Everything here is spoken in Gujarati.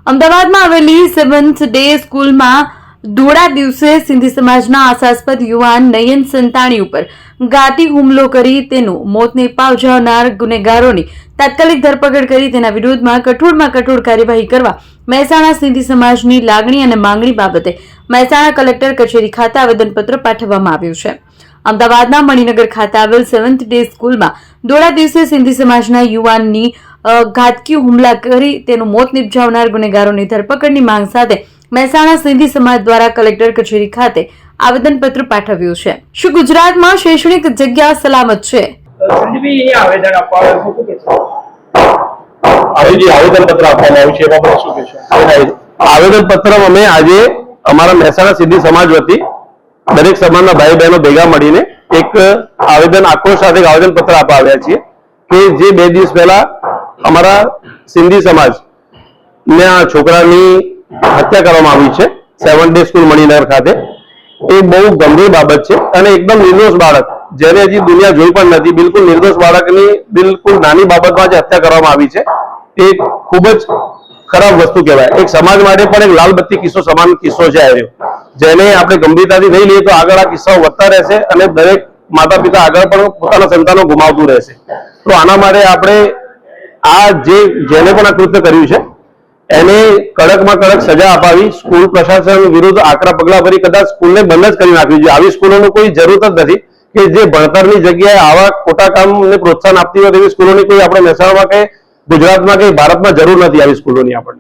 અમદાવાદમાં આવેલી સેવન્થ ડે સ્કૂલમાં ધોળા દિવસે સિંધી સમાજના આશાસ્પદ યુવાન નયન સંતાણી ઉપર ઘાતી હુમલો કરી તેનું મોત નિપજાવનાર ગુનેગારોની તાત્કાલિક ધરપકડ કરી તેના વિરોધમાં કઠોરમાં કઠોર કાર્યવાહી કરવા મહેસાણા સિંધી સમાજની લાગણી અને માંગણી બાબતે મહેસાણા કલેક્ટર કચેરી ખાતે આવેદનપત્ર પાઠવવામાં આવ્યું છે। અમદાવાદના મણિનગર ખાતે આવેલ સેવન્થ ડે સ્કૂલમાં ધોળા દિવસે સિંધી સમાજના યુવાનની ઘાતકી હુમલા કરી તેનું મોત નિપજાવનાર ગુનેગારોની ધરપકડની માંગ સાથે મહેસાણા સિંધી સમાજ દ્વારા કલેક્ટર કચેરી ખાતે આવેદનપત્ર પાઠવ્યું છે। શું ગુજરાતમાં શૈક્ષણિક જગ્યા સલામત છે? આવેદનપત્ર આપવામાં આવ્યું છે એમાં પણ શું કહેશો? આવેદનપત્ર અમે આજે અમારા મહેસાણા સિંધી સમાજ વતી દરેક સમાજના ભાઈ બહેનો ભેગા મળીને એક આક્રોશ સાથે આવેદનપત્ર આપવા આવ્યા છીએ કે જે 2 દિવસ પહેલા અમારા સિંધી સમાજ ના છોકરાની હત્યા કરવામાં આવી છે સેવન ડે સ્કૂલ મણિનગર ખાતે। એ બહુ ગંભીર બાબત છે અને એકદમ નિર્દોષ બાળક જેને હજી દુનિયા જોઈ પણ નથી, બિલકુલ નિર્દોષ બાળકની બિલકુલ નાની બાબતમાં જે હત્યા કરવામાં આવી છે એ ખૂબ જ ખરાબ વસ્તુ કહેવાય। એક સમાજ માટે પણ એક લાલ બત્તી કિસ્સો સમાન કિસ્સો છે આવ્યો, જેને આપણે ગંભીરતાથી નહીં લઈએ તો આગળ આ કિસ્સાઓ વધતા રહેશે અને દરેક માતા પિતા આગળ પણ પોતાના સંતાનો ગુમાવતું રહેશે। તો આના માટે આપણે જેને પણ આ કૃત્ય કર્યું છે એને કડકમાં કડક સજા અપાવી સ્કૂલ પ્રશાસન વિરુદ્ધ આકરા પગલા ભરી કદાચ સ્કૂલને બંધ જ કરી નાખવી જોઈએ। આવી સ્કૂલોની કોઈ જરૂરત જ નથી કે જે ભણતરની જગ્યાએ આવા ખોટા કામને પ્રોત્સાહન આપતી હોય તેવી સ્કૂલોની કોઈ આપણે મહેસાણામાં કે ગુજરાતમાં કે ભારતમાં જરૂર નથી આવી સ્કૂલોની આપણને।